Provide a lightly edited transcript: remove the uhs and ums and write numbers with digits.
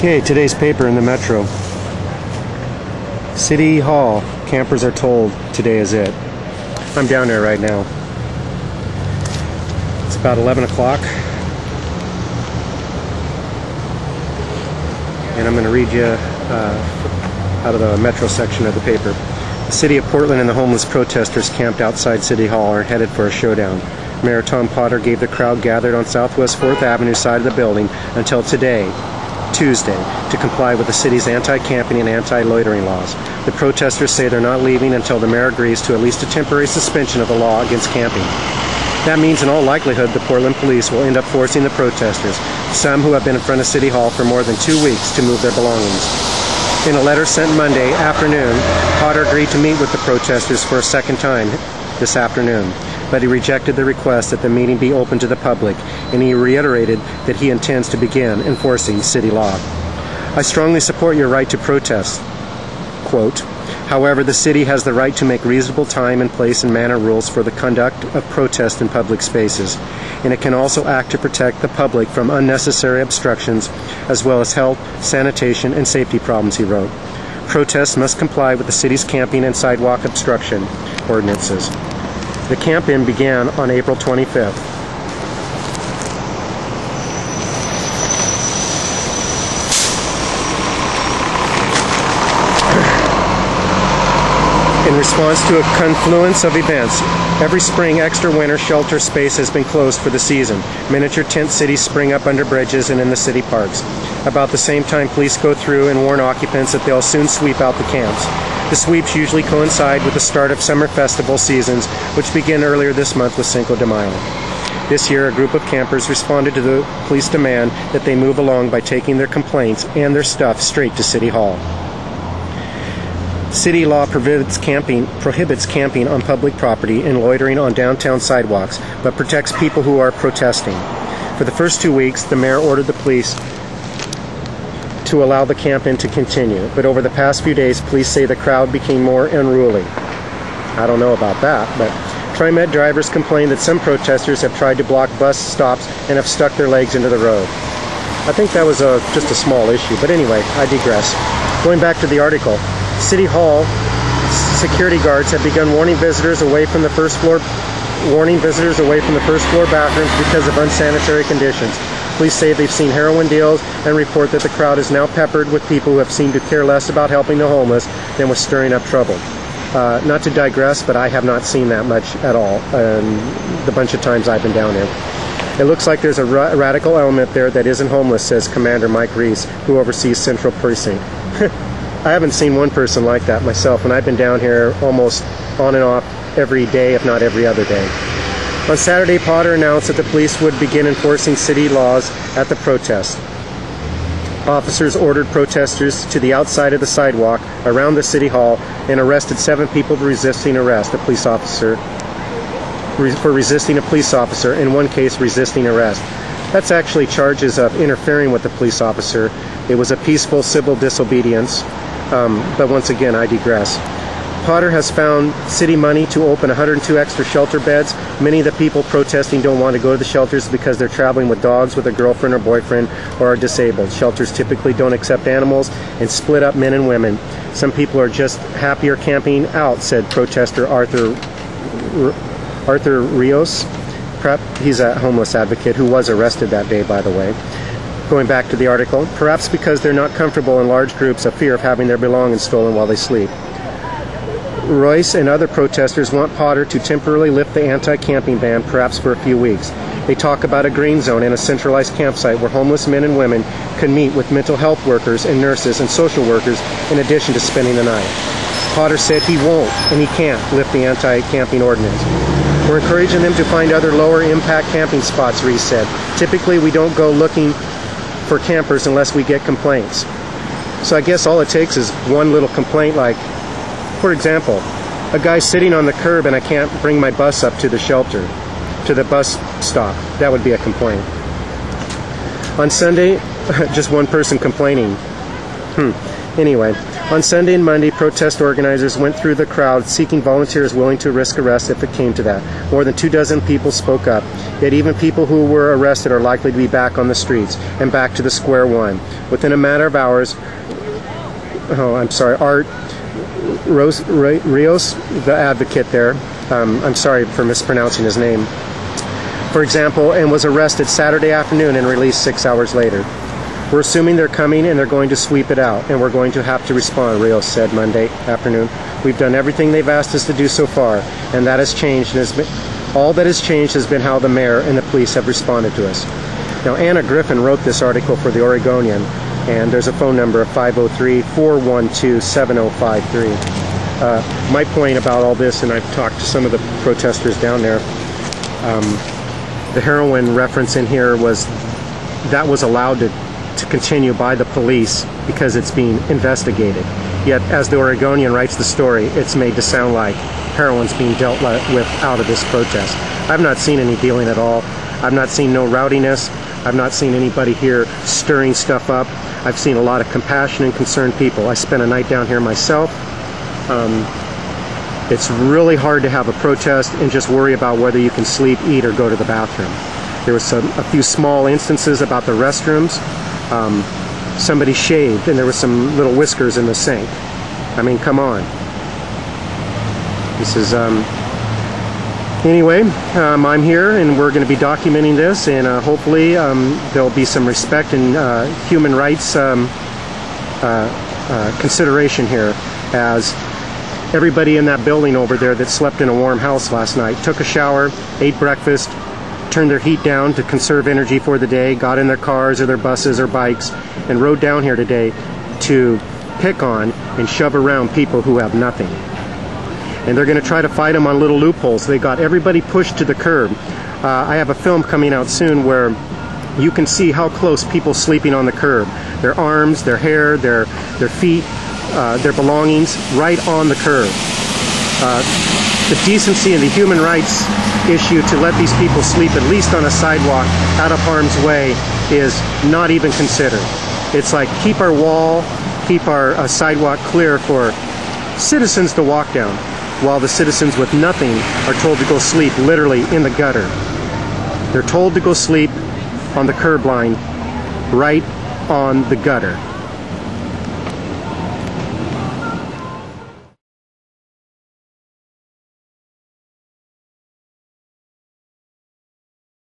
Okay, today's paper in the Metro. City Hall. Campers are told today is it. I'm down there right now. It's about 11 o'clock. And I'm going to read you out of the Metro section of the paper. The city of Portland and the homeless protesters camped outside City Hall are headed for a showdown. Mayor Tom Potter gave the crowd gathered on Southwest 4th Avenue side of the building until today, Tuesday, to comply with the city's anti-camping and anti-loitering laws. The protesters say they're not leaving until the mayor agrees to at least a temporary suspension of the law against camping. That means in all likelihood the Portland police will end up forcing the protesters, some who have been in front of City Hall for more than 2 weeks, to move their belongings. In a letter sent Monday afternoon, Potter agreed to meet with the protesters for a second time this afternoon, but he rejected the request that the meeting be open to the public, and he reiterated that he intends to begin enforcing city law. I strongly support your right to protest, quote, however, the city has the right to make reasonable time and place and manner rules for the conduct of protest in public spaces, and it can also act to protect the public from unnecessary obstructions, as well as health, sanitation, and safety problems, he wrote. Protests must comply with the city's camping and sidewalk obstruction ordinances. The camp-in began on April 25th. In response to a confluence of events, every spring extra winter shelter space has been closed for the season. Miniature tent cities spring up under bridges and in the city parks. About the same time, police go through and warn occupants that they'll soon sweep out the camps. The sweeps usually coincide with the start of summer festival seasons, which begin earlier this month with Cinco de Mayo. This year, a group of campers responded to the police demand that they move along by taking their complaints and their stuff straight to City Hall. City law prohibits camping on public property and loitering on downtown sidewalks, but protects people who are protesting. For the first 2 weeks, the mayor ordered the police to allow the camp-in to continue, but over the past few days, police say the crowd became more unruly. I don't know about that, but TriMet drivers complain that some protesters have tried to block bus stops and have stuck their legs into the road. I think that was just a small issue, but anyway, I digress. Going back to the article, City Hall security guards have begun warning visitors away from the first floor bathrooms because of unsanitary conditions. Police say they've seen heroin deals and report that the crowd is now peppered with people who have seemed to care less about helping the homeless than with stirring up trouble. Not to digress, but I have not seen that much at all the bunch of times I've been down here. It looks like there's a radical element there that isn't homeless, says Commander Mike Reese, who oversees Central Precinct. I haven't seen one person like that myself, and I've been down here almost on and off every day, if not every other day. On Saturday, Potter announced that the police would begin enforcing city laws at the protest. Officers ordered protesters to the outside of the sidewalk around the City Hall and arrested 7 people for resisting arrest, in one case resisting arrest. That's actually charges of interfering with the police officer. It was a peaceful civil disobedience, but once again, I digress. Potter has found city money to open 102 extra shelter beds. Many of the people protesting don't want to go to the shelters because they're traveling with dogs, with a girlfriend or boyfriend, or are disabled. Shelters typically don't accept animals and split up men and women. Some people are just happier camping out, said protester Arthur Rios. He's a homeless advocate who was arrested that day, by the way. Going back to the article, perhaps because they're not comfortable in large groups of fear of having their belongings stolen while they sleep. Royce and other protesters want Potter to temporarily lift the anti-camping ban, perhaps for a few weeks. They talk about a green zone and a centralized campsite where homeless men and women can meet with mental health workers and nurses and social workers in addition to spending the night. Potter said he won't and he can't lift the anti-camping ordinance. We're encouraging them to find other lower impact camping spots, Reese said. Typically we don't go looking for campers unless we get complaints. So I guess all it takes is one little complaint, like, for example, a guy sitting on the curb and I can't bring my bus up to the shelter, to the bus stop. That would be a complaint. On Sunday, just one person complaining. Anyway, On Sunday and Monday, protest organizers went through the crowd seeking volunteers willing to risk arrest if it came to that. More than 24 people spoke up. Yet even people who were arrested are likely to be back on the streets and back to the square one. Within a matter of hours, Art Rios, the advocate there, I'm sorry for mispronouncing his name, for example, and was arrested Saturday afternoon and released 6 hours later. We're assuming they're coming and they're going to sweep it out, and we're going to have to respond, Rios said Monday afternoon. We've done everything they've asked us to do so far, and that has changed. All that has changed has been how the mayor and the police have responded to us. Now, Anna Griffin wrote this article for the Oregonian, and there's a phone number of 503-412-7053. My point about all this, and I've talked to some of the protesters down there, the heroin reference in here was allowed to continue by the police because it's being investigated. Yet, as the Oregonian writes the story, it's made to sound like heroin's being dealt with out of this protest. I've not seen any dealing at all. I've not seen no rowdiness. I've not seen anybody here stirring stuff up. I've seen a lot of compassion and concerned people. I spent a night down here myself. It's really hard to have a protest and just worry about whether you can sleep, eat, or go to the bathroom. There was a few small instances about the restrooms. Somebody shaved and there was some little whiskers in the sink. I mean, come on. This is, anyway, I'm here and we're going to be documenting this, and hopefully there'll be some respect and human rights consideration here, as everybody in that building over there that slept in a warm house last night took a shower, ate breakfast, turned their heat down to conserve energy for the day, got in their cars or their buses or bikes, and rode down here today to pick on and shove around people who have nothing. And they're going to try to fight them on little loopholes. They got everybody pushed to the curb. I have a film coming out soon where you can see how close people sleeping on the curb. Their arms, their hair, their feet, their belongings right on the curb. The decency and the human rights issue to let these people sleep at least on a sidewalk out of harm's way is not even considered. It's like, keep our wall, keep our sidewalk clear for citizens to walk down, while the citizens with nothing are told to go sleep literally in the gutter. They're told to go sleep on the curb line, right on the gutter.